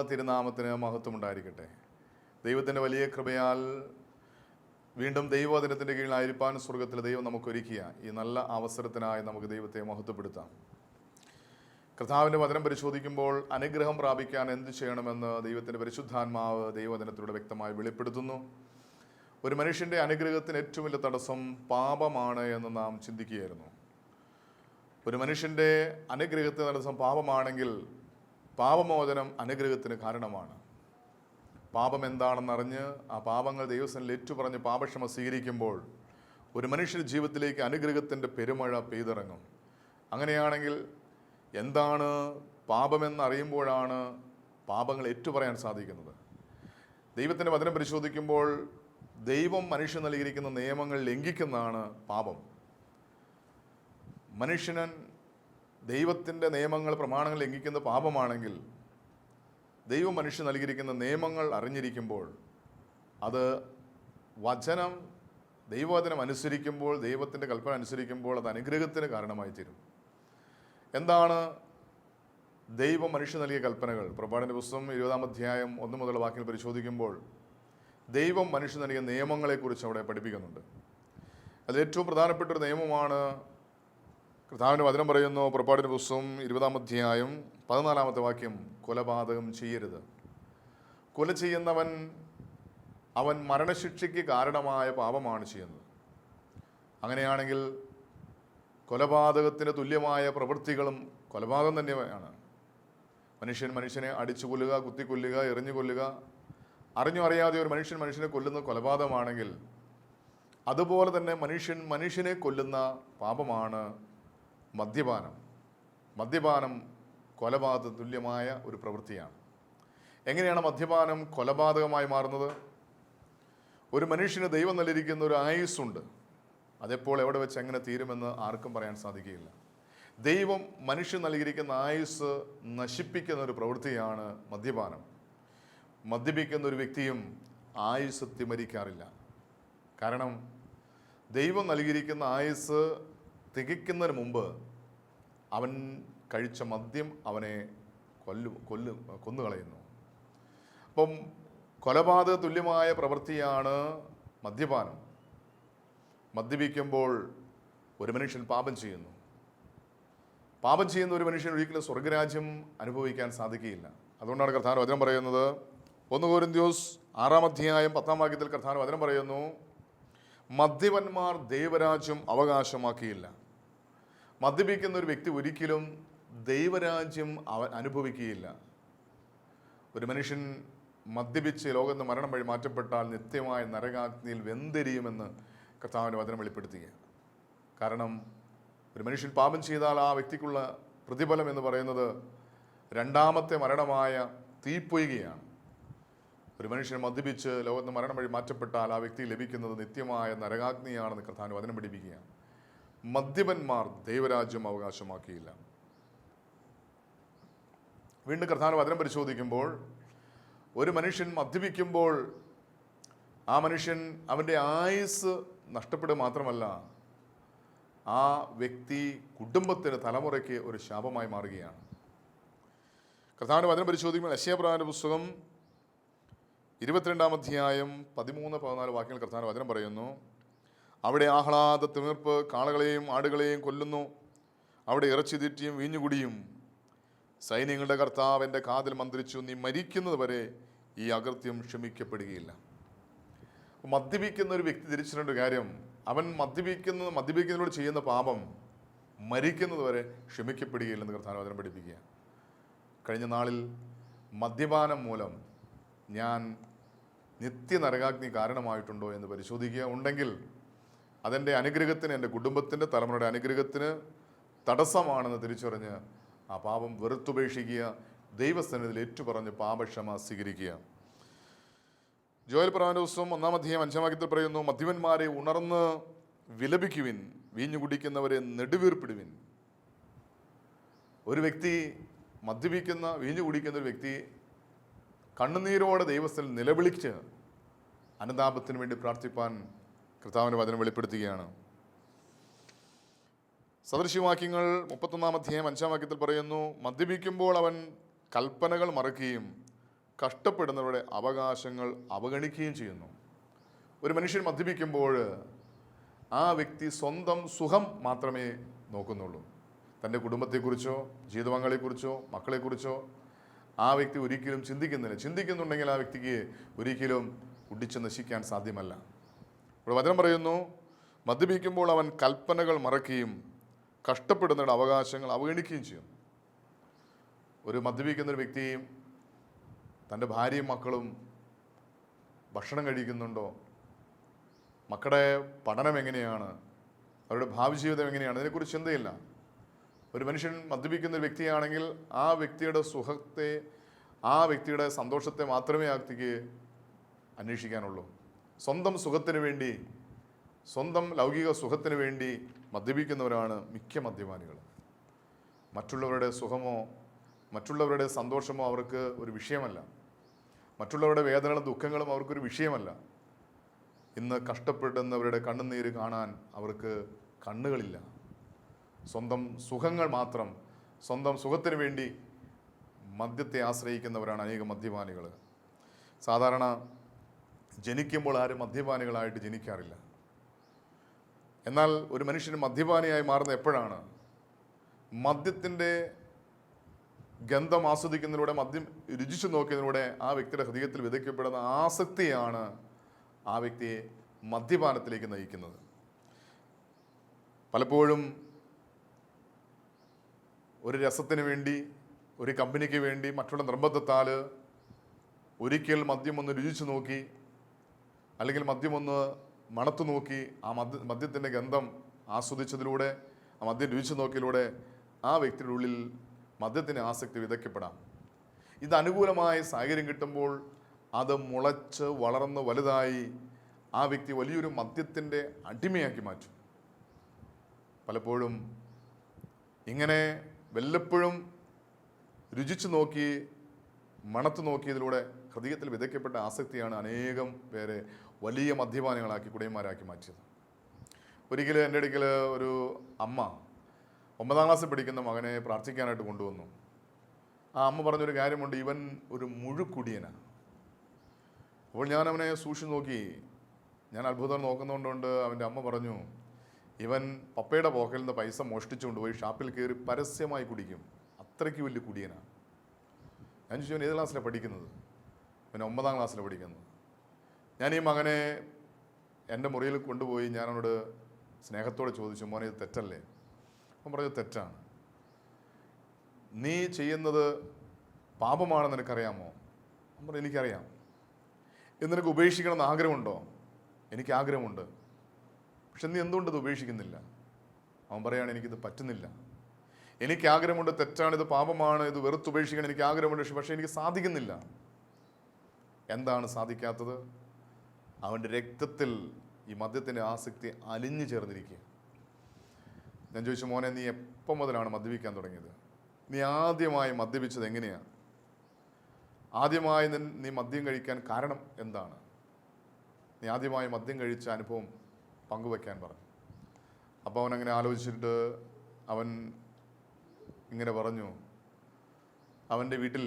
തിരുനാമത്തിന് മഹത്വമുണ്ടായിരിക്കട്ടെ. ദൈവത്തിൻ്റെ വലിയ കൃപയാൽ വീണ്ടും ദൈവവചനത്തിൻ്റെ കീഴിലായിരിക്കാൻ സ്വർഗത്തിൽ ദൈവം നമുക്കൊരുക്കിയ ഈ നല്ല അവസരത്തിനായി നമുക്ക് ദൈവത്തെ മഹത്വപ്പെടുത്താം. കർത്താവിൻ്റെ വചനം പരിശോധിക്കുമ്പോൾ അനുഗ്രഹം പ്രാപിക്കാൻ എന്ത് ചെയ്യണമെന്ന് ദൈവത്തിൻ്റെ പരിശുദ്ധാത്മാവ് ദൈവവചനത്തിലൂടെ വ്യക്തമായി വെളിപ്പെടുത്തുന്നു. ഒരു മനുഷ്യൻ്റെ അനുഗ്രഹത്തിന് ഏറ്റവും വലിയ തടസ്സം പാപമാണ് എന്ന് നാം ചിന്തിക്കുകയായിരുന്നു. ഒരു മനുഷ്യൻ്റെ അനുഗ്രഹത്തിന് തടസ്സം പാപമാണെങ്കിൽ പാപമോചനം അനുഗ്രഹത്തിന് കാരണമാണ്. പാപം എന്താണെന്നറിഞ്ഞ് ആ പാപങ്ങൾ ദൈവസന്നിധിയിൽ ഏറ്റുപറഞ്ഞ് പാപക്ഷമ സ്വീകരിക്കുമ്പോൾ ഒരു മനുഷ്യൻ്റെ ജീവിതത്തിലേക്ക് അനുഗ്രഹത്തിൻ്റെ പെരുമഴ പെയ്തിറങ്ങും. അങ്ങനെയാണെങ്കിൽ എന്താണ് പാപമെന്നറിയുമ്പോഴാണ് പാപങ്ങൾ ഏറ്റുപറയാൻ സാധിക്കുന്നത്. ദൈവത്തിൻ്റെ വചനം പരിശോധിക്കുമ്പോൾ ദൈവം മനുഷ്യൻ നൽകിയിരിക്കുന്ന നിയമങ്ങൾ ലംഘിക്കുന്നതാണ് പാപം. മനുഷ്യൻ ദൈവത്തിൻ്റെ നിയമങ്ങൾ പ്രമാണങ്ങൾ ലംഘിക്കുന്ന പാപമാണെങ്കിൽ ദൈവം മനുഷ്യൻ നൽകിയിരിക്കുന്ന നിയമങ്ങൾ അറിഞ്ഞിരിക്കുമ്പോൾ അത് വചനം ദൈവവചനം അനുസരിക്കുമ്പോൾ ദൈവത്തിൻ്റെ കൽപ്പന അനുസരിക്കുമ്പോൾ അത് അനുഗ്രഹത്തിന് കാരണമായി തീരും. എന്താണ് ദൈവം മനുഷ്യൻ നൽകിയ കൽപ്പനകൾ? പുറപ്പാടിൻ്റെ പുസ്തകം 20-ാം അധ്യായം 1 മുതൽ വാക്യങ്ങൾ പരിശോധിക്കുമ്പോൾ ദൈവം മനുഷ്യൻ നൽകിയ നിയമങ്ങളെക്കുറിച്ച് അവിടെ പഠിപ്പിക്കുന്നുണ്ട്. അതിൽ ഏറ്റവും പ്രധാനപ്പെട്ടൊരു നിയമമാണ് കർത്താവിൻ്റെ വചനം പറയുന്നു. പുറപ്പാടിൻ്റെ പുസ്തകം 20-ാം അധ്യായം 14-ാമത്തെ വാക്യം, കൊലപാതകം ചെയ്യരുത്. കൊല ചെയ്യുന്നവൻ അവൻ മരണശിക്ഷയ്ക്ക് കാരണമായ പാപമാണ് ചെയ്യുന്നത്. അങ്ങനെയാണെങ്കിൽ കൊലപാതകത്തിന് തുല്യമായ പ്രവൃത്തികളും കൊലപാതകം തന്നെയാണ്. മനുഷ്യനെ അടിച്ചു കൊല്ലുക, കുത്തിക്കൊല്ലുക, എറിഞ്ഞു കൊല്ലുക, അറിഞ്ഞു അറിയാതെ ഒരു മനുഷ്യനെ കൊല്ലുന്ന കൊലപാതകമാണെങ്കിൽ അതുപോലെ തന്നെ മനുഷ്യനെ കൊല്ലുന്ന പാപമാണ് മദ്യപാനം കൊലപാതക തുല്യമായ ഒരു പ്രവൃത്തിയാണ്. എങ്ങനെയാണ് മദ്യപാനം കൊലപാതകമായി മാറുന്നത്? ഒരു മനുഷ്യന് ദൈവം നൽകിയിരിക്കുന്ന ഒരു ആയുസ്സുണ്ട്. അതെപ്പോൾ എവിടെ വെച്ച് എങ്ങനെ തീരുമെന്ന് ആർക്കും പറയാൻ സാധിക്കുകയില്ല. ദൈവം മനുഷ്യൻ നൽകിയിരിക്കുന്ന ആയുസ് നശിപ്പിക്കുന്ന ഒരു പ്രവൃത്തിയാണ് മദ്യപാനം. മദ്യപിക്കുന്ന ഒരു വ്യക്തിയും ആയുസ് മരിക്കാറില്ല. കാരണം ദൈവം നൽകിയിരിക്കുന്ന ആയുസ് തികയ്ക്കുന്നതിന് മുമ്പ് അവൻ കഴിച്ച മദ്യം അവനെ കൊന്നുകളയുന്നു. അപ്പം കൊലപാതക തുല്യമായ പ്രവൃത്തിയാണ് മദ്യപാനം. മദ്യപിക്കുമ്പോൾ ഒരു മനുഷ്യൻ പാപം ചെയ്യുന്നു. പാപം ചെയ്യുന്ന ഒരു മനുഷ്യൻ ഒരിക്കലും സ്വർഗരാജ്യം അനുഭവിക്കാൻ സാധിക്കുകയില്ല. അതുകൊണ്ടാണ് കർത്താവ് വചനം പറയുന്നത്, 1 കൊരിന്ത്യർ 6-ാം അധ്യായം 10-ാം വാക്യത്തിൽ കർത്താവ് വചനം പറയുന്നു, മദ്യപന്മാർ ദൈവരാജ്യം അവകാശമാക്കിയില്ല. മദ്യപിക്കുന്ന ഒരു വ്യക്തി ഒരിക്കലും ദൈവരാജ്യം അനുഭവിക്കുകയില്ല. ഒരു മനുഷ്യൻ മദ്യപിച്ച് ലോകത്ത് മരണം വഴി മാറ്റപ്പെട്ടാൽ നിത്യമായ നരകാഗ്നിയിൽ വെന്തെരിയുമെന്ന് കർത്താവിൻ്റെ വചനം വെളിപ്പെടുത്തുക. കാരണം ഒരു മനുഷ്യൻ പാപം ചെയ്താൽ ആ വ്യക്തിക്കുള്ള പ്രതിഫലം എന്ന് പറയുന്നത് രണ്ടാമത്തെ മരണമായ തീപ്പൊയ്കയാണ്. ഒരു മനുഷ്യൻ മദ്യപിച്ച് ലോകത്ത് മരണം വഴി മാറ്റപ്പെട്ടാൽ ആ വ്യക്തി ലഭിക്കുന്നത് നിത്യമായ നരകാഗ്നിയാണെന്ന് കർത്താവിൻ്റെ വചനം പഠിപ്പിക്കുക. മദ്യപന്മാർ ദൈവരാജ്യം അവകാശമാക്കിയില്ല. വീണ്ടും കർത്താവിൻ്റെ വചനം പരിശോധിക്കുമ്പോൾ ഒരു മനുഷ്യൻ മദ്യപിക്കുമ്പോൾ ആ മനുഷ്യൻ അവൻ്റെ ആയുസ് നഷ്ടപ്പെടുക മാത്രമല്ല, ആ വ്യക്തി കുടുംബത്തിന് തലമുറയ്ക്ക് ഒരു ശാപമായി മാറുകയാണ്. കർത്താവിൻ്റെ വചനം പരിശോധിക്കുമ്പോൾ യെശയ്യാപ്രവാചകന്റെ പുസ്തകം 22-ാം അധ്യായം 13-14 വാക്യങ്ങൾ കർത്താവിൻ്റെ വചനം പറയുന്നു, അവിടെ ആഹ്ലാദ തിമിർപ്പ് കാളകളെയും ആടുകളെയും കൊല്ലുന്നു, അവിടെ ഇറച്ചി തീറ്റിയും വീഞ്ഞുകുടിയും. സൈന്യങ്ങളുടെ കർത്താവ് എൻ്റെ കാതിൽ മന്ത്രിച്ചു, നീ മരിക്കുന്നത് വരെ ഈ അകൃത്യം ക്ഷമിക്കപ്പെടുകയില്ല. മദ്യപിക്കുന്ന ഒരു വ്യക്തി തിരിച്ചറിയേണ്ട ഒരു കാര്യം, അവൻ മദ്യപിക്കുന്നതിനോട് ചെയ്യുന്ന പാപം മരിക്കുന്നത് വരെ ക്ഷമിക്കപ്പെടുകയില്ലെന്ന് കർത്താവ് വചനം പഠിപ്പിക്കുക. കഴിഞ്ഞ നാളിൽ മദ്യപാനം മൂലം ഞാൻ നിത്യനരകാഗ്നി കാരണമായിട്ടുണ്ടോ എന്ന് പരിശോധിക്കുക. ഉണ്ടെങ്കിൽ അതെൻ്റെ അനുഗ്രഹത്തിന്, എൻ്റെ കുടുംബത്തിൻ്റെ തലമുറയുടെ അനുഗ്രഹത്തിന് തടസ്സമാണെന്ന് തിരിച്ചറിഞ്ഞ് ആ പാപം വെറുത്തുപേക്ഷിക്കുക. ദൈവസന്നിധിയിൽ ഏറ്റുപറഞ്ഞ് പാപക്ഷമ സ്വീകരിക്കുക. ജോയൽ പ്രവാചകന്റെ പുസ്തകം 1-ാം അധ്യായം 5-ാം വാക്യത്തിൽ പറയുന്നു, മദ്യപന്മാരെ ഉണർന്ന് വിലപിക്കുവിൻ, വീഞ്ഞു കുടിക്കുന്നവരെ നെടുവീർപ്പിടുവിൻ. ഒരു വ്യക്തി വീഞ്ഞു കുടിക്കുന്ന ഒരു വ്യക്തി കണ്ണുനീരോടെ ദൈവത്തിൽ നിലവിളിച്ച് അനുതാപത്തിന് വേണ്ടി പ്രാർത്ഥിപ്പാൻ കർത്താവിൻ്റെ വചനം വെളിപ്പെടുത്തുകയാണ്. സദൃശ്യവാക്യങ്ങൾ 31-ാം അധ്യായം 5-ാം വാക്യത്തിൽ പറയുന്നു, മദ്യപിക്കുമ്പോൾ അവൻ കൽപ്പനകൾ മറക്കുകയും കഷ്ടപ്പെടുന്നവരുടെ അവകാശങ്ങൾ അവഗണിക്കുകയും ചെയ്യുന്നു. ഒരു മനുഷ്യൻ മദ്യപിക്കുമ്പോൾ ആ വ്യക്തി സ്വന്തം സുഖം മാത്രമേ നോക്കുന്നുള്ളൂ. തൻ്റെ കുടുംബത്തെക്കുറിച്ചോ ജീവിതപങ്കാളിയെക്കുറിച്ചോ മക്കളെക്കുറിച്ചോ ആ വ്യക്തി ഒരിക്കലും ചിന്തിക്കുന്നില്ല. ചിന്തിക്കുന്നുണ്ടെങ്കിൽ ആ വ്യക്തിക്ക് ഒരിക്കലും കുടിച്ച് നശിക്കാൻ സാധ്യമല്ല. ഇവിടെ വചനം പറയുന്നു, മദ്യപിക്കുമ്പോൾ അവൻ കൽപ്പനകൾ മറക്കുകയും കഷ്ടപ്പെടുന്നവരുടെ അവകാശങ്ങൾ അവഗണിക്കുകയും ചെയ്യും. ഒരു മദ്യപിക്കുന്നൊരു വ്യക്തിയും തൻ്റെ ഭാര്യയും മക്കളും ഭക്ഷണം കഴിക്കുന്നുണ്ടോ, മക്കളുടെ പഠനം എങ്ങനെയാണ്, അവരുടെ ഭാവി ജീവിതം എങ്ങനെയാണ്, ഇതിനെക്കുറിച്ച് ചിന്തയില്ല. ഒരു മനുഷ്യൻ മദ്യപിക്കുന്ന വ്യക്തിയാണെങ്കിൽ ആ വ്യക്തിയുടെ സുഖത്തെ, ആ വ്യക്തിയുടെ സന്തോഷത്തെ മാത്രമേ ആ വ്യക്തിക്ക് അന്വേഷിക്കാനുള്ളൂ. സ്വന്തം സുഖത്തിന് വേണ്ടി, സ്വന്തം ലൗകിക സുഖത്തിന് വേണ്ടി മദ്യപിക്കുന്നവരാണ് മിക്ക മദ്യപാനികൾ. മറ്റുള്ളവരുടെ സുഖമോ മറ്റുള്ളവരുടെ സന്തോഷമോ അവർക്ക് ഒരു വിഷയമല്ല. മറ്റുള്ളവരുടെ വേദനകളും ദുഃഖങ്ങളും അവർക്കൊരു വിഷയമല്ല. ഇന്ന് കഷ്ടപ്പെടുന്നവരുടെ കണ്ണുനീര് കാണാൻ അവർക്ക് കണ്ണുകളില്ല. സ്വന്തം സുഖങ്ങൾ മാത്രം, സ്വന്തം സുഖത്തിന് വേണ്ടി മദ്യത്തെ ആശ്രയിക്കുന്നവരാണ് അനേകം മദ്യപാനികൾ. സാധാരണ ജനിക്കുമ്പോൾ ആരും മദ്യപാനികളായിട്ട് ജനിക്കാറില്ല. എന്നാൽ ഒരു മനുഷ്യന് മദ്യപാനിയായി മാറുന്ന എപ്പോഴാണ്? മദ്യത്തിൻ്റെ ഗന്ധം ആസ്വദിക്കുന്നതിലൂടെ, മദ്യം രുചിച്ചു നോക്കിയതിലൂടെ ആ വ്യക്തിയുടെ ഹൃദയത്തിൽ വിതയ്ക്കപ്പെടുന്ന ആസക്തിയാണ് ആ വ്യക്തിയെ മദ്യപാനത്തിലേക്ക് നയിക്കുന്നത്. പലപ്പോഴും ഒരു രസത്തിന് വേണ്ടി, ഒരു കമ്പനിക്ക് വേണ്ടി, മറ്റുള്ള നിർബന്ധത്താൽ ഒരിക്കൽ മദ്യം ഒന്ന് രുചിച്ചു നോക്കി, അല്ലെങ്കിൽ മദ്യം ഒന്ന് മണത്തു നോക്കി, ആ മദ്യത്തിൻ്റെ ഗന്ധം ആസ്വദിച്ചതിലൂടെ, ആ മദ്യം രുചിച്ചു നോക്കിയതിലൂടെ ആ വ്യക്തിയുടെ ഉള്ളിൽ മദ്യത്തിന് ആസക്തി വിതയ്ക്കപ്പെടാം. ഇത് അനുകൂലമായ സാഹചര്യം കിട്ടുമ്പോൾ അത് മുളച്ച് വളർന്ന് വലുതായി ആ വ്യക്തി വലിയൊരു മദ്യത്തിൻ്റെ അടിമയാക്കി മാറ്റും. പലപ്പോഴും ഇങ്ങനെ വല്ലപ്പോഴും രുചിച്ചു നോക്കി, മണത്തു നോക്കിയതിലൂടെ ഹൃദയത്തിൽ വിതയ്ക്കപ്പെട്ട ആസക്തിയാണ് അനേകം പേരെ വലിയ മദ്യപാനികളാക്കി, കുടിയന്മാരാക്കി മാറ്റിയത്. ഒരിക്കലും എൻ്റെ അടുക്കൽ ഒരു അമ്മ 9ാം ക്ലാസ്സിൽ പഠിക്കുന്ന മകനെ പ്രാർത്ഥിക്കാനായിട്ട് കൊണ്ടുവന്നു. ആ അമ്മ പറഞ്ഞൊരു കാര്യമുണ്ട്, ഇവൻ ഒരു മുഴുക്കുടിയനാണ്. അപ്പോൾ ഞാൻ അവനെ സൂക്ഷിച്ച് നോക്കി. ഞാൻ അത്ഭുതം നോക്കുന്നതുകൊണ്ട് അവൻ്റെ അമ്മ പറഞ്ഞു, ഇവൻ പപ്പയുടെ പോക്കലിൽ നിന്ന് പൈസ മോഷ്ടിച്ചുകൊണ്ട് പോയി ഷാപ്പിൽ കയറി പരസ്യമായി കുടിക്കും, അത്രയ്ക്ക് വലിയ കുടിയനാണ്. ഞാൻ ചോദിച്ചു, ഇവൻ ഏത് ക്ലാസ്സിലാണ് പഠിക്കുന്നത്? പിന്നെ 9ാം ക്ലാസ്സിലാണ് പഠിക്കുന്നത്. ഞാൻ ഈ മകനെ എൻ്റെ മുറിയിൽ കൊണ്ടുപോയി ഞാൻ അവനോട് സ്നേഹത്തോടെ ചോദിച്ചു, മോനെ ഇത് തെറ്റല്ലേ? അവൻ പറഞ്ഞു, തെറ്റാണ്. നീ ചെയ്യുന്നത് പാപമാണെന്ന് നിനക്കറിയാമോ? അവൻ പറഞ്ഞു, എനിക്കറിയാം. ഇത് നിനക്ക് ഉപേക്ഷിക്കണമെന്ന് ആഗ്രഹമുണ്ടോ? എനിക്ക് ആഗ്രഹമുണ്ട്. പക്ഷെ നീ എന്തുകൊണ്ട് ഇത് ഉപേക്ഷിക്കുന്നില്ല? അവൻ പറയാണ്, എനിക്കിത് പറ്റുന്നില്ല. എനിക്ക് ആഗ്രഹമുണ്ട്, തെറ്റാണ്, ഇത് പാപമാണ്, ഇത് വെറുത്തുപേക്ഷിക്കണം, എനിക്ക് ആഗ്രഹമുണ്ട്, പക്ഷെ എനിക്ക് സാധിക്കുന്നില്ല. എന്താണ് സാധിക്കാത്തത്? അവൻ്റെ രക്തത്തിൽ ഈ മദ്യത്തിൻ്റെ ആസക്തി അലിഞ്ഞു ചേർന്നിരിക്കുക. ഞാൻ ചോദിച്ചു, മോനെ നീ എപ്പം മുതലാണ് മദ്യപിക്കാൻ തുടങ്ങിയത്? നീ ആദ്യമായി മദ്യപിച്ചത് എങ്ങനെയാണ്? ആദ്യമായി നീ മദ്യം കഴിക്കാൻ കാരണം എന്താണ്? നീ ആദ്യമായി മദ്യം കഴിച്ച അനുഭവം പങ്കുവയ്ക്കാൻ പറഞ്ഞു. അപ്പോൾ അവൻ അങ്ങനെ ആലോചിച്ചിട്ട് അവൻ ഇങ്ങനെ പറഞ്ഞു, അവൻ്റെ വീട്ടിൽ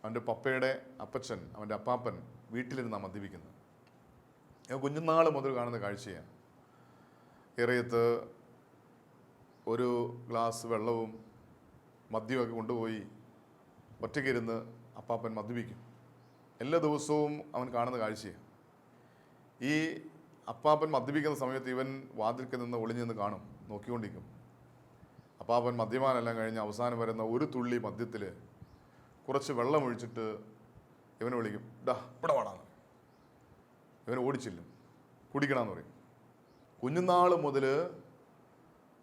അവൻ്റെ പപ്പയുടെ അപ്പച്ചൻ, അവൻ്റെ അപ്പാപ്പൻ വീട്ടിലിരുന്നാണ് മദ്യപിക്കുന്നത്. കുഞ്ഞുനാൾ മുതൽ കാണുന്ന കാഴ്ചയാണ്. ഇറയത്ത് ഒരു ഗ്ലാസ് വെള്ളവും മദ്യമൊക്കെ കൊണ്ടുപോയി ഒറ്റയ്ക്കിരുന്ന് അപ്പാപ്പൻ മദ്യപിക്കും. എല്ലാ ദിവസവും അവൻ കാണുന്ന കാഴ്ചയാണ്. ഈ അപ്പാപ്പൻ മദ്യപിക്കുന്ന സമയത്ത് ഇവൻ വാതിൽക്കൽ നിന്ന് ഒളിഞ്ഞു നിന്ന് കാണും, നോക്കിക്കൊണ്ടിരിക്കും. അപ്പാപ്പൻ മദ്യപാനെല്ലാം കഴിഞ്ഞ് അവസാനം വരുന്ന ഒരു തുള്ളി മദ്യത്തിൽ കുറച്ച് വെള്ളം ഒഴിച്ചിട്ട് ഇവനെ വിളിക്കും, ഡാ ഇവിടെ വേണമെന്ന്. ഇവൻ ഓടിച്ചില്ലും, കുടിക്കണമെന്ന് പറയും. കുഞ്ഞുനാൾ മുതൽ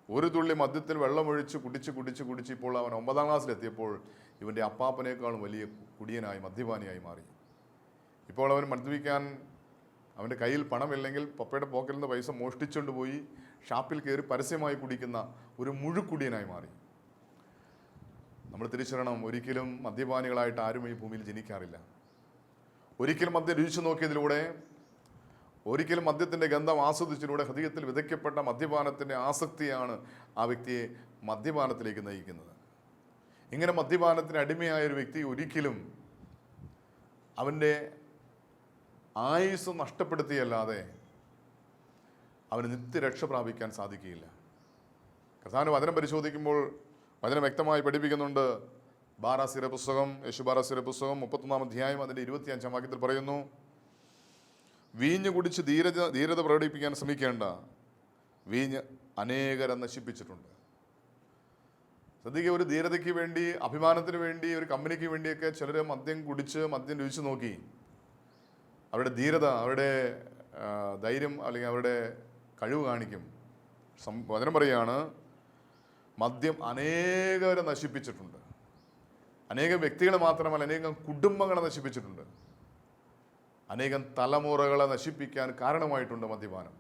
ഒരു തുള്ളി മദ്യത്തിൽ വെള്ളമൊഴിച്ച് കുടിച്ച് ഇപ്പോൾ അവൻ 9ാം ക്ലാസ്സിലെത്തിയപ്പോൾ ഇവൻ്റെ അപ്പാപ്പനേക്കാളും വലിയ കുടിയനായി, മദ്യപാനിയായി മാറി. ഇപ്പോൾ അവൻ മദ്യപിക്കാൻ അവൻ്റെ കയ്യിൽ പണമില്ലെങ്കിൽ പപ്പയുടെ പോക്കലിൽ നിന്ന് പൈസ മോഷ്ടിച്ചുകൊണ്ട് പോയി ഷാപ്പിൽ കയറി പരസ്യമായി കുടിക്കുന്ന ഒരു മുഴുക്കുടിയനായി മാറി. നമ്മൾ തിരിച്ചറിയണം, ഒരിക്കലും മദ്യപാനികളായിട്ട് ആരും ഈ ഭൂമിയിൽ ജനിക്കാറില്ല. ഒരിക്കലും മദ്യം രുചിച്ചു നോക്കിയതിലൂടെ, ഒരിക്കലും മദ്യത്തിൻ്റെ ഗന്ധം ആസ്വദിച്ചതിലൂടെ ഹൃദയത്തിൽ വിതയ്ക്കപ്പെട്ട മദ്യപാനത്തിൻ്റെ ആസക്തിയാണ് ആ വ്യക്തിയെ മദ്യപാനത്തിലേക്ക് നയിക്കുന്നത്. ഇങ്ങനെ മദ്യപാനത്തിന് അടിമയായ ഒരു വ്യക്തി ഒരിക്കലും അവൻ്റെ ആയുസ് നഷ്ടപ്പെടുത്തിയല്ലാതെ അവന് നിത്യരക്ഷ പ്രാപിക്കാൻ സാധിക്കുകയില്ല. കർത്താവിൻ്റെ വചനം പരിശോധിക്കുമ്പോൾ വചനം വ്യക്തമായി പഠിപ്പിക്കുന്നുണ്ട്. ബാറാസിയുടെ പുസ്തകം, യേശു ബാറാസിയുടെ പുസ്തകം 31-ാം അധ്യായം അതിൻ്റെ 25-ാം വാക്യത്തിൽ പറയുന്നു, വീഞ്ഞ് കുടിച്ച് ധീരത പ്രകടിപ്പിക്കാൻ ശ്രമിക്കേണ്ട, വീഞ്ഞ് അനേകരെ നശിപ്പിച്ചിട്ടുണ്ട്. ശ്രദ്ധിക്കുക, ഒരു ധീരതയ്ക്ക് വേണ്ടി, അഭിമാനത്തിന് വേണ്ടി, ഒരു കമ്പനിക്ക് വേണ്ടിയൊക്കെ ചിലർ മദ്യം കുടിച്ച് മദ്യം രുചിച്ച് നോക്കി. അവരുടെ ധീരത, അവരുടെ ധൈര്യം അല്ലെങ്കിൽ അവരുടെ കഴിവ് കാണിക്കും. വചനം പറയുകയാണ്, മദ്യം അനേകരെ നശിപ്പിച്ചിട്ടുണ്ട്. അനേകം വ്യക്തികളെ മാത്രമല്ല, അനേകം കുടുംബങ്ങളെ നശിപ്പിച്ചിട്ടുണ്ട്. അനേകം തലമുറകളെ നശിപ്പിക്കാൻ കാരണമായിട്ടുണ്ട് മദ്യപാനം.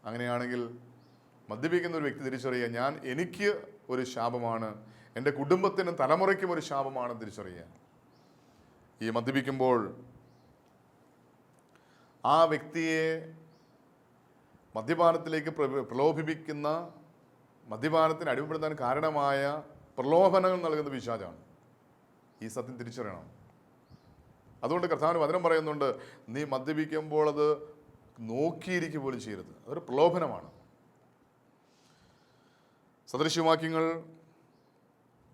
അങ്ങനെയാണെങ്കിൽ മദ്യപിക്കുന്ന ഒരു വ്യക്തി തിരിച്ചറിയുക, എനിക്ക് ഒരു ശാപമാണ്, എൻ്റെ കുടുംബത്തിനും തലമുറയ്ക്കും ഒരു ശാപമാണ് തിരിച്ചറിയുക. ഈ മദ്യപിക്കുമ്പോൾ ആ വ്യക്തിയെ മദ്യപാനത്തിലേക്ക് പ്രലോഭിപ്പിക്കുന്ന, മദ്യപാനത്തിന് അടിമപ്പെടുത്താൻ കാരണമായ പ്രലോഭനങ്ങൾ നൽകുന്ന പിശാചാണ്. ഈ സത്യം തിരിച്ചറിയണം. അതുകൊണ്ട് കർത്താവിന് വചനം പറയുന്നുണ്ട്, നീ മദ്യപിക്കുമ്പോൾ അത് നോക്കിയിരിക്കുക പോലും ചെയ്യരുത്. അതൊരു പ്രലോഭനമാണ്. സദൃശ്യവാക്യങ്ങൾ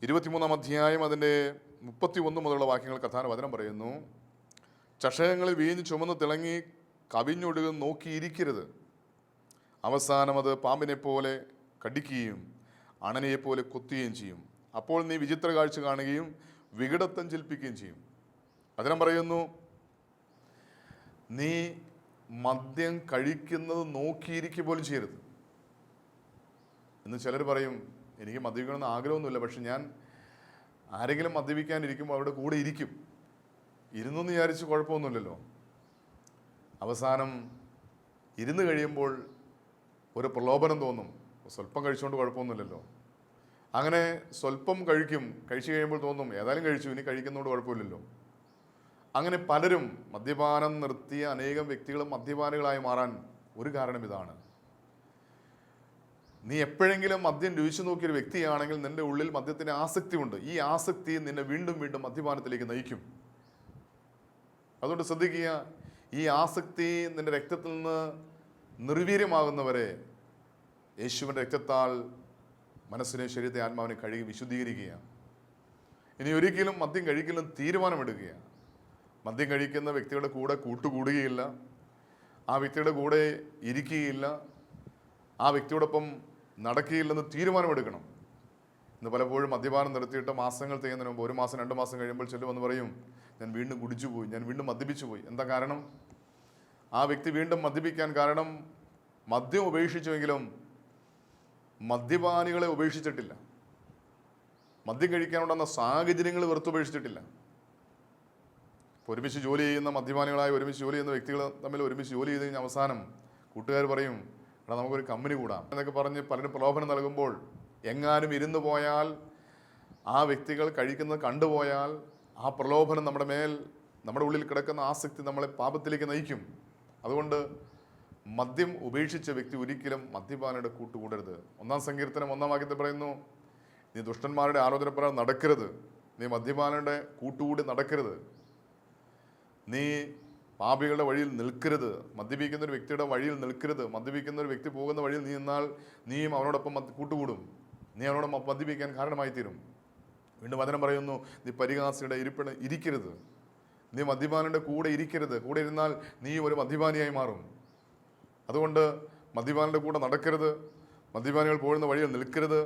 23-ാം അധ്യായം അതിൻ്റെ 31 മുതലുള്ള വാക്യങ്ങൾ കർത്താവിന് വചനം പറയുന്നു, ചഷകങ്ങളിൽ വീഞ്ഞ് ചുമന്ന് തിളങ്ങി കവിഞ്ഞൊടുകും നോക്കിയിരിക്കരുത്. അവസാനം അത് പാമ്പിനെ പോലെ കടിക്കുകയും അണനയെപ്പോലെ കൊത്തുകയും ചെയ്യും. അപ്പോൾ നീ വിചിത്ര കാഴ്ച കാണുകയും വികടത്വം ജൽപ്പിക്കുകയും ചെയ്യും. വചനം പറയുന്നു, നീ മദ്യം കഴിക്കുന്നത് നോക്കിയിരിക്കുക പോലും ചെയ്യരുത്. എന്ന് ചിലർ പറയും, എനിക്ക് മദ്യപിക്കണമെന്ന് ആഗ്രഹമൊന്നുമില്ല, പക്ഷെ ഞാൻ ആരെങ്കിലും മദ്യപിക്കാനിരിക്കുമ്പോൾ അവരുടെ കൂടെ ഇരിക്കും. ഇരുന്നെന്ന് വിചാരിച്ച് കുഴപ്പമൊന്നുമില്ലല്ലോ. അവസാനം ഇരുന്ന് കഴിയുമ്പോൾ ഒരു പ്രലോഭനം തോന്നും, സ്വല്പം കഴിച്ചുകൊണ്ട് കുഴപ്പമൊന്നുമില്ലല്ലോ. അങ്ങനെ സ്വല്പം കഴിച്ചു കഴിയുമ്പോൾ തോന്നും, ഏതായാലും കഴിച്ചു, ഇനി കഴിക്കുന്നതുകൊണ്ട് കുഴപ്പമില്ലല്ലോ. അങ്ങനെ പലരും മദ്യപാനം നിർത്തിയ അനേകം വ്യക്തികളും മദ്യപാനികളായി മാറാൻ ഒരു കാരണം ഇതാണ്. നീ എപ്പോഴെങ്കിലും മദ്യം രുചിച്ചു നോക്കിയൊരു വ്യക്തിയാണെങ്കിൽ നിന്റെ ഉള്ളിൽ മദ്യത്തിന് ആസക്തി ഉണ്ട്. ഈ ആസക്തി നിന്നെ വീണ്ടും വീണ്ടും മദ്യപാനത്തിലേക്ക് നയിക്കും. അതുകൊണ്ട് ശ്രദ്ധിക്കുക, ഈ ആസക്തി നിന്റെ രക്തത്തിൽ നിന്ന് നിർവീര്യമാകുന്നവരെ യേശുവിൻ്റെ രക്തത്താൽ മനസ്സിനെ, ശരീരത്തെ, ആത്മാവിനെ കഴുകി വിശുദ്ധീകരിക്കുക. ഇനി ഒരിക്കലും മദ്യം കഴിക്കലും തീരുമാനമെടുക്കുക. മദ്യം കഴിക്കുന്ന വ്യക്തിയുടെ കൂടെ കൂട്ടുകൂടുകയില്ല, ആ വ്യക്തിയുടെ കൂടെ ഇരിക്കുകയില്ല, ആ വ്യക്തിയോടൊപ്പം നടക്കുകയില്ലെന്ന് തീരുമാനമെടുക്കണം. ഇന്ന് പലപ്പോഴും മദ്യപാനം നിർത്തിയിട്ട് മാസങ്ങൾ ചെയ്യുന്നതിന് മുമ്പ്, 1 മാസം 2 മാസം കഴിയുമ്പോൾ ചെല്ലുമെന്ന് പറയും, ഞാൻ വീണ്ടും കുടിച്ചു പോയി, ഞാൻ വീണ്ടും മദ്യപിച്ചു പോയി. എന്താ കാരണം? ആ വ്യക്തി വീണ്ടും മദ്യപിക്കാൻ കാരണം മദ്യം ഉപേക്ഷിച്ചുവെങ്കിലും മദ്യപാനികളെ ഉപേക്ഷിച്ചിട്ടില്ല. മദ്യം കഴിക്കാനുണ്ടെന്ന സാഹചര്യങ്ങൾ വെറുത്തുപേക്ഷിച്ചിട്ടില്ല. ഒരുമിച്ച് ജോലി ചെയ്യുന്ന മദ്യപാനികളായി ഒരുമിച്ച് ജോലി ചെയ്യുന്ന വ്യക്തികൾ തമ്മിൽ ഒരുമിച്ച് ജോലി ചെയ്ത് കഴിഞ്ഞാൽ അവസാനം കൂട്ടുകാർ പറയും, എടാ നമുക്കൊരു കമ്പനി കൂടാം എന്നൊക്കെ പറഞ്ഞ് പലരും പ്രലോഭനം നൽകുമ്പോൾ എങ്ങാനും ഇരുന്ന് പോയാൽ, ആ വ്യക്തികൾ കഴിക്കുന്നത് കണ്ടുപോയാൽ ആ പ്രലോഭനം നമ്മുടെ ഉള്ളിൽ കിടക്കുന്ന ആസക്തി നമ്മളെ പാപത്തിലേക്ക് നയിക്കും. അതുകൊണ്ട് മദ്യം ഉപേക്ഷിച്ച വ്യക്തി ഒരിക്കലും മദ്യപാനിയുടെ കൂട്ടുകൂടരുത്. 1-ാം സങ്കീർത്തനം 1-ാം വാക്യത്തിൽ പറയുന്നു, നീ ദുഷ്ടന്മാരുടെ ആലോചനപ്രകാരം നടക്കരുത്, നീ മദ്യപാനിയുടെ കൂട്ടുകൂടി നടക്കരുത്, നീ പാപികളുടെ വഴിയിൽ നിൽക്കരുത്, മദ്യപിക്കുന്ന ഒരു വ്യക്തിയുടെ വഴിയിൽ നിൽക്കരുത്. മദ്യപിക്കുന്ന ഒരു വ്യക്തി പോകുന്ന വഴിയിൽ നീ നിന്നാൽ നീയും അവനോടൊപ്പം കൂട്ടുകൂടും, നീ അവനോടൊപ്പം മദ്യപിക്കാൻ കാരണമായി തീരും. വീണ്ടും വചനം പറയുന്നു, നീ പരിഹാസിയുടെ ഇരിക്കരുത്, നീ മദ്യപാനിയുടെ കൂടെ ഇരിക്കരുത്. കൂടെ ഇരുന്നാൽ നീ ഒരു മദ്യപാനിയായി മാറും. അതുകൊണ്ട് മദ്യപാനിയുടെ കൂടെ നടക്കരുത്, മദ്യപാനികൾ പോകുന്ന വഴിയിൽ നിൽക്കരുത്,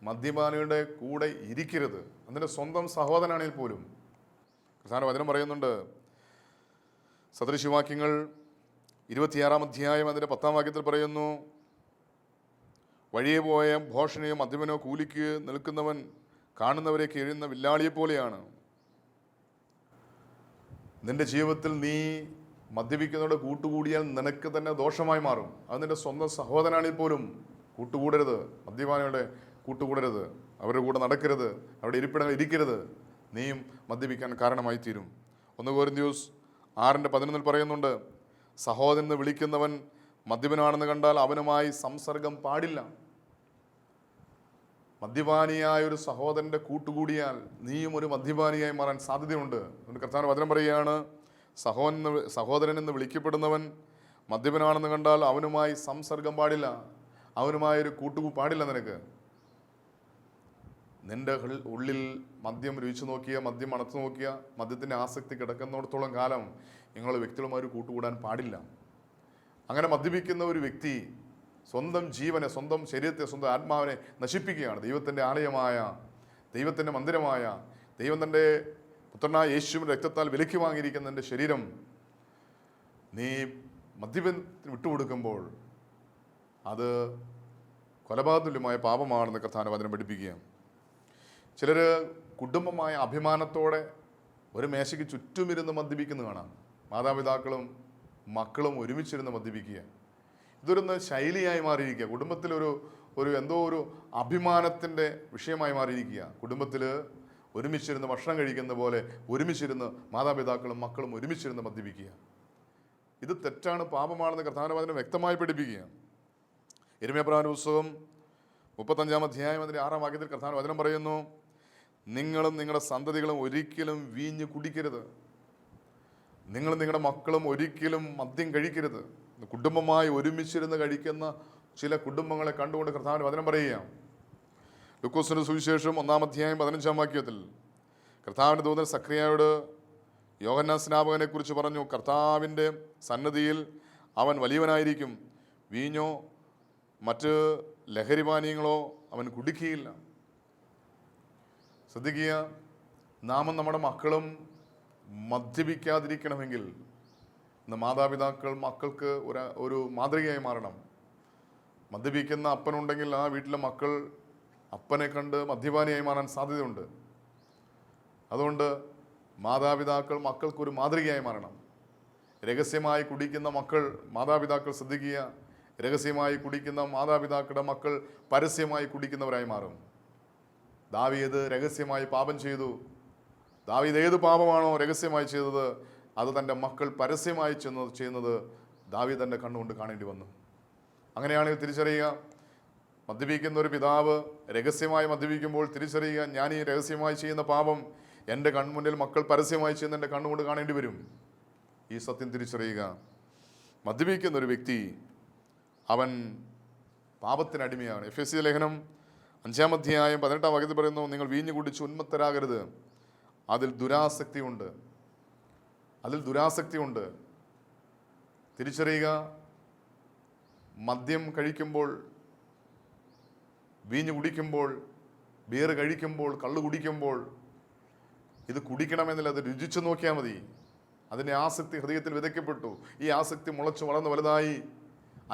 മദ്യപാനിയുടെ കൂടെ ഇരിക്കരുത്. അതിൻ്റെ സ്വന്തം സഹോദരനാണെങ്കിൽ പോലും. പ്രധാന വചനം പറയുന്നുണ്ട്, സദൃശവാക്യങ്ങൾ 26-ാം അധ്യായം അതിൻ്റെ 10-ാം വാക്യത്തിൽ പറയുന്നു, വഴിയെ പോയ ഭോഷനെയോ മദ്യപനോ കൂലിക്ക് നിൽക്കുന്നവൻ കാണുന്നവരെ കിഴുന്ന വില്ലാളിയെപ്പോലെയാണ്. നിന്റെ ജീവിതത്തിൽ നീ മദ്യപിക്കുന്നവരുടെ കൂട്ടുകൂടിയാൽ നിനക്ക് തന്നെ ദോഷമായി മാറും. അത് നിന്റെ സ്വന്തം സഹോദരനാണെങ്കിൽ പോലും കൂട്ടുകൂടരുത്, മദ്യപാനികളുടെ കൂട്ടുകൂടരുത്, അവരുടെ കൂടെ നടക്കരുത്, അവരുടെ ഇരിപ്പിടങ്ങൾ ഇരിക്കരുത്. നീയും മദ്യപിക്കാൻ കാരണമായി തീരും. 1 കൊരിന്ത്യർ 6:11 പറയുന്നുണ്ട്, സഹോദരൻ വിളിക്കുന്നവൻ മദ്യപനാണെന്ന് കണ്ടാൽ അവനുമായി സംസർഗം പാടില്ല. മദ്യപാനിയായ ഒരു സഹോദരൻ്റെ കൂട്ടുകൂടിയാൽ നീയും ഒരു മദ്യപാനിയായി മാറാൻ സാധ്യതയുണ്ട്. അതുകൊണ്ട് കർത്താവിൻ്റെ വചനം പറയുകയാണ്, സഹോദരൻ എന്ന് വിളിക്കപ്പെടുന്നവൻ മദ്യപനാണെന്ന് കണ്ടാൽ അവനുമായി സംസർഗം പാടില്ല, അവനുമായൊരു പാടില്ല. നിന്റെ ഉള്ളിൽ മദ്യം രുചിച്ചു നോക്കിയ, മദ്യം മണത്തു നോക്കിയ, മദ്യത്തിൻ്റെ ആസക്തി കിടക്കുന്നിടത്തോളം കാലം നിങ്ങൾ വ്യക്തികളുമായി ഒരു കൂട്ടുകൂടാൻ പാടില്ല. അങ്ങനെ മദ്യപിക്കുന്ന ഒരു വ്യക്തി സ്വന്തം ജീവനെ, സ്വന്തം ശരീരത്തെ, സ്വന്തം ആത്മാവിനെ നശിപ്പിക്കുകയാണ്. ദൈവത്തിൻ്റെ ആലയമായ, ദൈവത്തിൻ്റെ മന്ദിരമായ, ദൈവം തൻ്റെ പുത്രനായ യേശുവിൻ്റെ രക്തത്താൽ വിലയ്ക്ക് വാങ്ങിയിരിക്കുന്ന എൻ്റെ ശരീരം നീ മദ്യപത്തിന് വിട്ടുകൊടുക്കുമ്പോൾ അത് കൊലപാതകമായ പാപമാണെന്ന് കർത്താവിൻ്റെ വചനം പഠിപ്പിക്കുക. ചിലർ കുടുംബമായ അഭിമാനത്തോടെ ഒരു മേശയ്ക്ക് ചുറ്റുമിരുന്ന് മദ്യപിക്കുന്നത് കാണാം. മാതാപിതാക്കളും മക്കളും ഒരുമിച്ചിരുന്ന് മദ്യപിക്കുക. ഇതൊരു ശൈലിയായി മാറിയിരിക്കുക. കുടുംബത്തിലൊരു എന്തോ ഒരു അഭിമാനത്തിൻ്റെ വിഷയമായി മാറിയിരിക്കുക. കുടുംബത്തിൽ ഒരുമിച്ചിരുന്ന് ഭക്ഷണം കഴിക്കുന്ന പോലെ ഒരുമിച്ചിരുന്ന് മാതാപിതാക്കളും മക്കളും ഒരുമിച്ചിരുന്ന് മദ്യപിക്കുക. ഇത് തെറ്റാണ്, പാപമാണെന്ന് കർത്താവിൻ്റെ വചനം വ്യക്തമായി പഠിപ്പിക്കുക. യിരെമ്യാപ്രവാചകന്റെ പുസ്തകം 35-ാം അധ്യായം അതിൻ്റെ 6-ാം വാക്യത്തിൽ കർത്താവിൻ്റെ വചനം പറയുന്നു, നിങ്ങളും നിങ്ങളുടെ സന്തതികളും ഒരിക്കലും വീഞ്ഞ് കുടിക്കരുത്, നിങ്ങളും നിങ്ങളുടെ മക്കളും ഒരിക്കലും മദ്യം കഴിക്കരുത്. കുടുംബമായി ഒരുമിച്ചിരുന്ന് കഴിക്കുന്ന ചില കുടുംബങ്ങളെ കണ്ടുകൊണ്ട് കർത്താവിൻ്റെ വചനം പറയുക. ലൂക്കോസിന്റെ സുവിശേഷം 1-ാം അധ്യായം 15-ാം വാക്യത്തിൽ കർത്താവിൻ്റെ ദൂതൻ സക്രിയായോട് യോഹന്നാൻ സ്നാപകനെ കുറിച്ച് പറഞ്ഞു, കർത്താവിൻ്റെ സന്നിധിയിൽ അവൻ വലിയവനായിരിക്കും, വീഞ്ഞോ മറ്റ് ലഹരിപാനീയങ്ങളോ അവൻ കുടിക്കുകയില്ല. ശ്രദ്ധിക്കുക, നാമും നമ്മുടെ മക്കളും മദ്യപിക്കാതിരിക്കണമെങ്കിൽ ഇന്ന് മാതാപിതാക്കൾ മക്കൾക്ക് ഒരു മാതൃകയായി മാറണം. മദ്യപിക്കുന്ന അപ്പനുണ്ടെങ്കിൽ ആ വീട്ടിലെ മക്കൾ അപ്പനെ കണ്ട് മദ്യപാനിയായി മാറാൻ സാധ്യതയുണ്ട്. അതുകൊണ്ട് മാതാപിതാക്കൾ മക്കൾക്കൊരു മാതൃകയായി മാറണം. രഹസ്യമായി കുടിക്കുന്ന മക്കൾ, മാതാപിതാക്കൾ ശ്രദ്ധിക്കുക, രഹസ്യമായി കുടിക്കുന്ന മാതാപിതാക്കളുടെ മക്കൾ പരസ്യമായി കുടിക്കുന്നവരായി മാറും. ദാവീദ് രഹസ്യമായി പാപം ചെയ്തു. ദാവീദ് ഏത് പാപമാണോ രഹസ്യമായി ചെയ്തത് അത് തൻ്റെ മക്കൾ പരസ്യമായി ചെയ്യുന്നത് ദാവീദ് തൻ്റെ കണ്ണുകൊണ്ട് കാണേണ്ടി വന്നു. അങ്ങനെയാണെങ്കിൽ തിരിച്ചറിയുക, മദ്യപിക്കുന്ന ഒരു പിതാവ് രഹസ്യമായി മദ്യപിക്കുമ്പോൾ തിരിച്ചറിയുക, ഞാൻ ഈ രഹസ്യമായി ചെയ്യുന്ന പാപം എൻ്റെ കൺമുന്നിൽ മക്കൾ പരസ്യമായി ചെയ്യുന്ന എൻ്റെ കണ്ണുകൊണ്ട് കാണേണ്ടി വരും. ഈ സത്യം തിരിച്ചറിയുക. മദ്യപിക്കുന്ന ഒരു വ്യക്തി അവൻ പാപത്തിനടിമയാണ്. എഫെസ്യ ലേഖനം 5-ാം അധ്യായം 18-ാം വാക്യത്തിൽ പറയുന്നു, നിങ്ങൾ വീഞ്ഞു കുടിച്ച് ഉന്മത്തരാകരുത്, അതിൽ ദുരാസക്തിയുണ്ട്. തിരിച്ചറിയുക, മദ്യം കഴിക്കുമ്പോൾ, വീഞ്ഞു കുടിക്കുമ്പോൾ, ബിയർ കഴിക്കുമ്പോൾ, കള്ളു കുടിക്കുമ്പോൾ ഇത് കുടിക്കണമെന്നില്ല, അത് രുചിച്ചു നോക്കിയാൽ മതി. അതിൻ്റെ ആസക്തി ഹൃദയത്തിൽ വിതയ്ക്കപ്പെട്ടു. ഈ ആസക്തി മുളച്ചു വളർന്ന് വലുതായി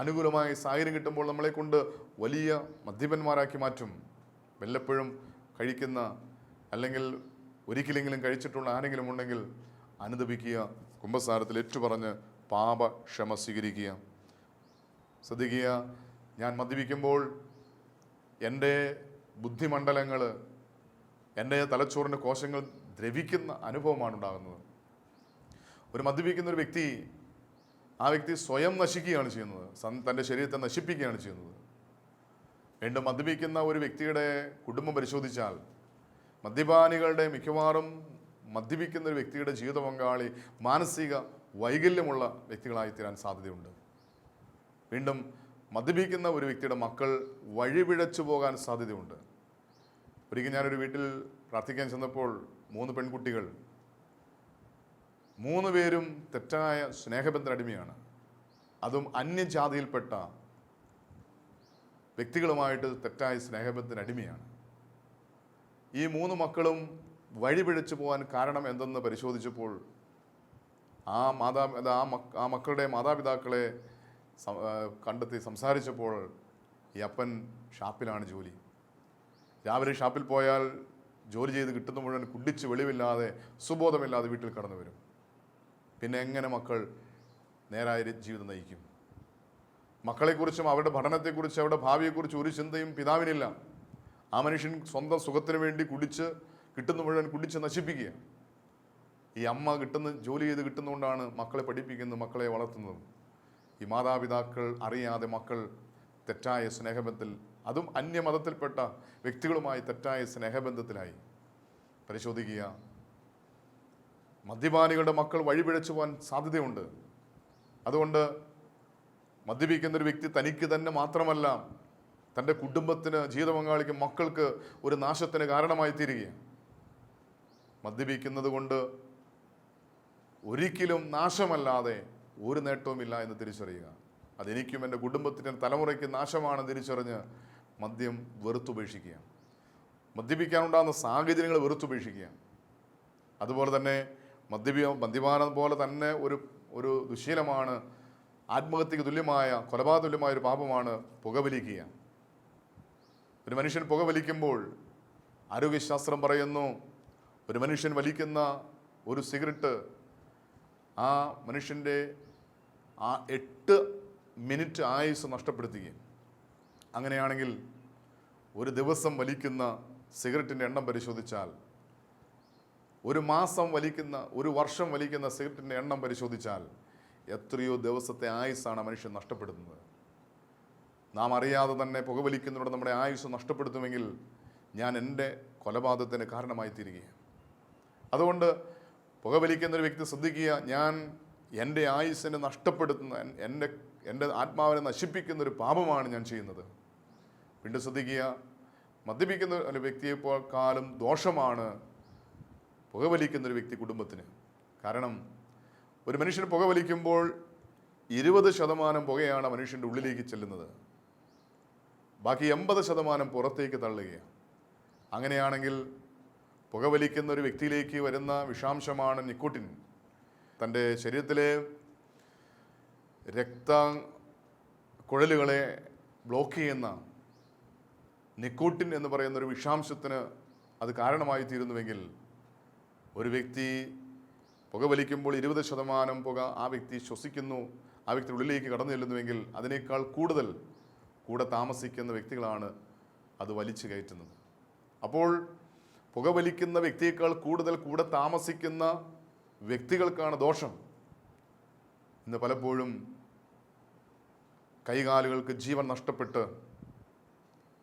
അനുകൂലമായി സാഹചര്യം കിട്ടുമ്പോൾ നമ്മളെ കൊണ്ട് വലിയ മദ്യപന്മാരാക്കി മാറ്റും. വല്ലപ്പോഴും കഴിക്കുന്ന, അല്ലെങ്കിൽ ഒരിക്കലെങ്കിലും കഴിച്ചിട്ടുള്ള ആരെങ്കിലും ഉണ്ടെങ്കിൽ അനുദപിക്കുക, കുമ്പസാരത്തിൽ ഏറ്റുപറഞ്ഞ് പാപക്ഷമ സ്വീകരിക്കുക. ശ്രദ്ധിക്കുക, ഞാൻ മദ്യപിക്കുമ്പോൾ എൻ്റെ ബുദ്ധിമണ്ഡലങ്ങൾ, എൻ്റെ തലച്ചോറിൻ്റെ കോശങ്ങൾ ദ്രവിക്കുന്ന അനുഭവമാണ് ഉണ്ടാകുന്നത്. ഒരു മദ്യപിക്കുന്ന ഒരു വ്യക്തി, ആ വ്യക്തി സ്വയം നശിക്കുകയാണ് ചെയ്യുന്നത്, തൻ്റെ ശരീരത്തെ നശിപ്പിക്കുകയാണ് ചെയ്യുന്നത്. വീണ്ടും മദ്യപിക്കുന്ന ഒരു വ്യക്തിയുടെ കുടുംബം പരിശോധിച്ചാൽ മദ്യപാനികളുടെ മിക്കവാറും മദ്യപിക്കുന്ന ഒരു വ്യക്തിയുടെ ജീവിത പങ്കാളി മാനസിക വൈകല്യമുള്ള വ്യക്തികളായി തീരാൻ സാധ്യതയുണ്ട്. വീണ്ടും മദ്യപിക്കുന്ന ഒരു വ്യക്തിയുടെ മക്കൾ വഴിപിഴച്ചു പോകാൻ സാധ്യതയുണ്ട്. ഒരിക്കൽ ഞാനൊരു വീട്ടിൽ പ്രാർത്ഥിക്കാൻ ചെന്നപ്പോൾ 3 പെൺകുട്ടികൾ, 3 പേരും തെറ്റായ സ്നേഹബന്ധനടിമയാണ്. അതും അന്യജാതിയിൽപ്പെട്ട വ്യക്തികളുമായിട്ട് തെറ്റായ സ്നേഹബന്ധനടിമയാണ്. ഈ 3 മക്കളും വഴിപിഴച്ചു പോകാൻ കാരണം എന്തെന്ന് പരിശോധിച്ചപ്പോൾ ആ മക്കളുടെ മാതാപിതാക്കളെ കണ്ടെത്തി സംസാരിച്ചപ്പോൾ ഈ അപ്പൻ ഷാപ്പിലാണ് ജോലി. രാവിലെ ഷാപ്പിൽ പോയാൽ ജോലി ചെയ്ത് കിട്ടുന്ന മുഴുവൻ കുടിച്ച് വെളിവില്ലാതെ സുബോധമില്ലാതെ വീട്ടിൽ കടന്നു വരും. പിന്നെ എങ്ങനെ മക്കൾ നേരായ ജീവിതം നയിക്കും? മക്കളെക്കുറിച്ചും അവരുടെ പഠനത്തെക്കുറിച്ചും അവരുടെ ഭാവിയെക്കുറിച്ചും ഒരു ചിന്തയും പിതാവിനില്ല. ആ മനുഷ്യൻ സ്വന്തം സുഖത്തിന് വേണ്ടി കിട്ടുന്ന മുഴുവൻ കുടിച്ച് നശിപ്പിക്കുക. ഈ അമ്മ ജോലി ചെയ്ത് കിട്ടുന്നതുകൊണ്ടാണ് മക്കളെ പഠിപ്പിക്കുന്നത്, മക്കളെ വളർത്തുന്നത്. ഈ മാതാപിതാക്കൾ അറിയാതെ മക്കൾ തെറ്റായ സ്നേഹബന്ധത്തിൽ അതും അന്യമതത്തിൽപ്പെട്ട വ്യക്തികളുമായി തെറ്റായ സ്നേഹബന്ധത്തിലായി. പരിശോധിക്കുക, മദ്യപാനികളുടെ മക്കൾ വഴിപിഴച്ചു പോകാൻ സാധ്യതയുണ്ട്. അതുകൊണ്ട് മദ്യപിക്കുന്നൊരു വ്യക്തി തനിക്ക് തന്നെ മാത്രമല്ല, തൻ്റെ കുടുംബത്തിന്, ജീവിത പങ്കാളിക്ക്, മക്കൾക്ക് ഒരു നാശത്തിന് കാരണമായി തീരുകയാണ്. മദ്യപിക്കുന്നത് കൊണ്ട് ഒരിക്കലും നാശമല്ലാതെ ഒരു നേട്ടവുമില്ല എന്ന് തിരിച്ചറിയുക. അതെനിക്കും എൻ്റെ കുടുംബത്തിൻ്റെ തലമുറയ്ക്ക് നാശമാണെന്ന് തിരിച്ചറിഞ്ഞ് മദ്യം വെറുത്തുപേക്ഷിക്കുക. മദ്യപിക്കാനുണ്ടാകുന്ന സാഹചര്യങ്ങൾ വെറുത്തുപേക്ഷിക്കുക. അതുപോലെ തന്നെ മദ്യപാനം പോലെ തന്നെ ഒരു ദുശീലമാണ്, ആത്മഹത്യക്ക് തുല്യമായ, കൊലപാതക തുല്യമായ ഒരു പാപമാണ് പുകവലിക്കുക. ഒരു മനുഷ്യൻ പുകവലിക്കുമ്പോൾ ആരോഗ്യശാസ്ത്രം പറയുന്നു, ഒരു മനുഷ്യൻ വലിക്കുന്ന ഒരു സിഗരറ്റ് ആ മനുഷ്യൻ്റെ ആ 8 മിനിറ്റ് ആയുസ് നഷ്ടപ്പെടുത്തുകയും, അങ്ങനെയാണെങ്കിൽ ഒരു ദിവസം വലിക്കുന്ന സിഗരറ്റിൻ്റെ എണ്ണം പരിശോധിച്ചാൽ, ഒരു മാസം വലിക്കുന്ന, ഒരു വർഷം വലിക്കുന്ന സിഗരറ്റിൻ്റെ എണ്ണം പരിശോധിച്ചാൽ എത്രയോ ദിവസത്തെ ആയുസ്സാണ് മനുഷ്യൻ നഷ്ടപ്പെടുത്തുന്നത്. നാം അറിയാതെ തന്നെ പുകവലിക്കുന്നതോടെ നമ്മുടെ ആയുസ് നഷ്ടപ്പെടുത്തുമെങ്കിൽ ഞാൻ എൻ്റെ കൊലപാതകത്തിന് കാരണമായി തീരുകയാണ്. അതുകൊണ്ട് പുകവലിക്കുന്നൊരു വ്യക്തി ശ്രദ്ധിക്കുക, ഞാൻ എൻ്റെ ആയുസ്സിനെ നഷ്ടപ്പെടുത്തുന്ന, എൻ്റെ ആത്മാവിനെ നശിപ്പിക്കുന്നൊരു പാപമാണ് ഞാൻ ചെയ്യുന്നത്. വീണ്ടും ശ്രദ്ധിക്കുക, മദ്യപിക്കുന്ന ഒരു വ്യക്തിയെക്കാളും ദോഷമാണ് പുകവലിക്കുന്നൊരു വ്യക്തി കുടുംബത്തിന്. കാരണം ഒരു മനുഷ്യന് പുകവലിക്കുമ്പോൾ 20% പുകയാണ് മനുഷ്യൻ്റെ ഉള്ളിലേക്ക് ചെല്ലുന്നത്, ബാക്കി 80% പുറത്തേക്ക് തള്ളുകയാണ്. അങ്ങനെയാണെങ്കിൽ പുകവലിക്കുന്ന ഒരു വ്യക്തിയിലേക്ക് വരുന്ന വിഷാംശമാണ് നിക്കോട്ടിൻ. തൻ്റെ ശരീരത്തിലെ രക്തക്കുഴലുകളെ ബ്ലോക്ക് ചെയ്യുന്ന നിക്കോട്ടിൻ എന്ന് പറയുന്ന ഒരു വിഷാംശത്തിന് അത് കാരണമായി തീരുന്നുവെങ്കിൽ, ഒരു വ്യക്തി പുകവലിക്കുമ്പോൾ 20% പുക ആ വ്യക്തി ശ്വസിക്കുന്നു, ആ വ്യക്തി ഉള്ളിലേക്ക് കടന്നു ചെല്ലുന്നുവെങ്കിൽ അതിനേക്കാൾ കൂടുതൽ കൂടെ താമസിക്കുന്ന വ്യക്തികളാണ് അത് വലിച്ചു കയറ്റുന്നത്. അപ്പോൾ പുകവലിക്കുന്ന വ്യക്തിയേക്കാൾ കൂടുതൽ കൂടെ താമസിക്കുന്ന വ്യക്തികൾക്കാണ് ദോഷം. ഇന്ന് പലപ്പോഴും കൈകാലുകൾക്ക് ജീവൻ നഷ്ടപ്പെട്ട്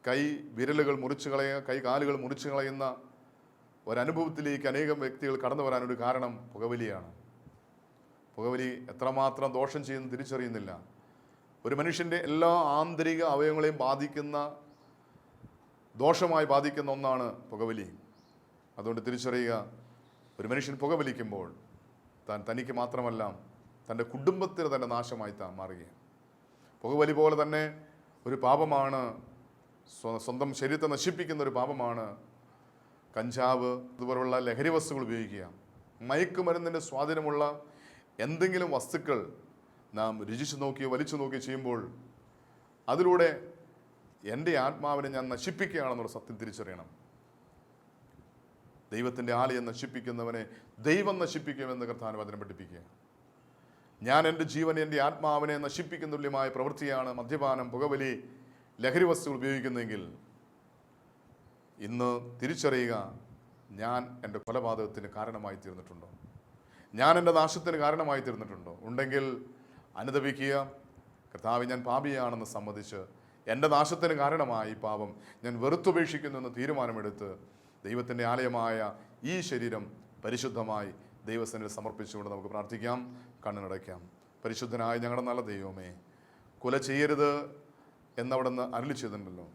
കൈകാലുകൾ മുറിച്ചു കളയുന്ന ഒരനുഭവത്തിലേക്ക് അനേകം വ്യക്തികൾ കടന്നു വരാനൊരു കാരണം പുകവലിയാണ്. പുകവലി എത്രമാത്രം ദോഷം ചെയ്യുന്നു തിരിച്ചറിയുന്നില്ല. ഒരു മനുഷ്യൻ്റെ എല്ലാ ആന്തരിക അവയവങ്ങളെയും ദോഷമായി ബാധിക്കുന്ന ഒന്നാണ് പുകവലി. അതുകൊണ്ട് തിരിച്ചറിയുക, ഒരു മനുഷ്യൻ പുകവലിക്കുമ്പോൾ തനിക്ക് മാത്രമല്ല തൻ്റെ കുടുംബത്തിന് തന്നെ നാശമായി മാറുകയാണ്. പുകവലി പോലെ തന്നെ ഒരു പാപമാണ്, സ്വന്തം ശരീരത്തെ നശിപ്പിക്കുന്ന ഒരു പാപമാണ് കഞ്ചാവ്, ഇതുപോലുള്ള ലഹരി വസ്തുക്കൾ ഉപയോഗിക്കുക. മയക്കുമരുന്നിൻ്റെ സ്വാധീനമുള്ള എന്തെങ്കിലും വസ്തുക്കൾ നാം രുചിച്ചു നോക്കിയോ വലിച്ചു നോക്കിയോ ചെയ്യുമ്പോൾ അതിലൂടെ എൻ്റെ ആത്മാവിനെ ഞാൻ നശിപ്പിക്കുകയാണെന്നുള്ള സത്യം തിരിച്ചറിയണം. ദൈവത്തിൻ്റെ ആലയം നശിപ്പിക്കുന്നവനെ ദൈവം നശിപ്പിക്കുമെന്ന് കർത്താവ് വചനം പഠിപ്പിക്കുക. ഞാൻ എൻ്റെ ജീവനെ, എൻ്റെ ആത്മാവിനെ നശിപ്പിക്കുന്ന തുല്യമായ പ്രവൃത്തിയാണ് മദ്യപാനം, പുകവലി, ലഹരി വസ്തുക്കൾ ഉപയോഗിക്കുന്നതെങ്കിൽ ഇന്ന് തിരിച്ചറിയുക, ഞാൻ എൻ്റെ കൊലപാതകത്തിന് കാരണമായി തീർന്നിട്ടുണ്ടോ? ഞാൻ എൻ്റെ നാശത്തിന് കാരണമായി തീർന്നിട്ടുണ്ടോ? ഉണ്ടെങ്കിൽ അനുതപിക്കുക. കർത്താവ്, ഞാൻ പാപിയാണെന്ന് സമ്മതിച്ച് എൻ്റെ നാശത്തിന് കാരണമായി പാപം ഞാൻ വെറുത്തുപേക്ഷിക്കുന്നു എന്ന് തീരുമാനമെടുത്ത് ദൈവത്തിൻ്റെ ആലയമായ ഈ ശരീരം പരിശുദ്ധമായി ദൈവസന്നിധിയിൽ സമർപ്പിച്ചുകൊണ്ട് നമുക്ക് പ്രാർത്ഥിക്കാം. കണ്ണുനടയ്ക്കാം. പരിശുദ്ധനായ ഞങ്ങളുടെ നല്ല ദൈവമേ, കൊല ചെയ്യരുത് എന്നവിടുന്ന് അരുളി ചെയ്തിട്ടുണ്ടല്ലോ.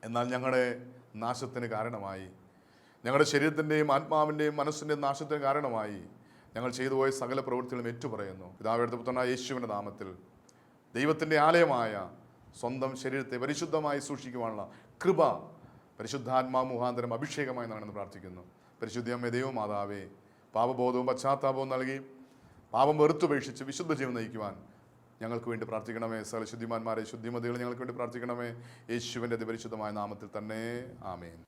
എന്നാൽ ഞങ്ങളുടെ നാശത്തിന് കാരണമായി, ഞങ്ങളുടെ ശരീരത്തിൻ്റെയും ആത്മാവിൻ്റെയും മനസ്സിൻ്റെയും നാശത്തിന് കാരണമായി ഞങ്ങൾ ചെയ്തു പോയ സകല പ്രവൃത്തികളും ഏറ്റുപറയുന്നു. പിതാവിന്റെ പുത്രനായ യേശുവിൻ്റെ നാമത്തിൽ ദൈവത്തിൻ്റെ ആലയമായ സ്വന്തം ശരീരത്തെ പരിശുദ്ധമായി സൂക്ഷിക്കുവാനുള്ള കൃപ പരിശുദ്ധാത്മാ മുഖാന്തരം അഭിഷേകമായി നടന്ന് പ്രാർത്ഥിക്കുന്നു. പരിശുദ്ധയമ്മേ ദൈവമാതാവേ, പാപബോധവും പശ്ചാത്താപവും നൽകി പാപം വെറുത്തുപേക്ഷിച്ച് വിശുദ്ധ ജീവൻ നയിക്കുവാൻ ഞങ്ങൾക്ക് വേണ്ടി പ്രാർത്ഥിക്കണമേ. സകല ശുദ്ധിമാന്മാരെ, ശുദ്ധിമതികൾ ഞങ്ങൾക്ക് വേണ്ടി പ്രാർത്ഥിക്കണമേ. യേശുവിൻ്റെ അതിപരിശുദ്ധമായ നാമത്തിൽ തന്നെ. ആമേൻ.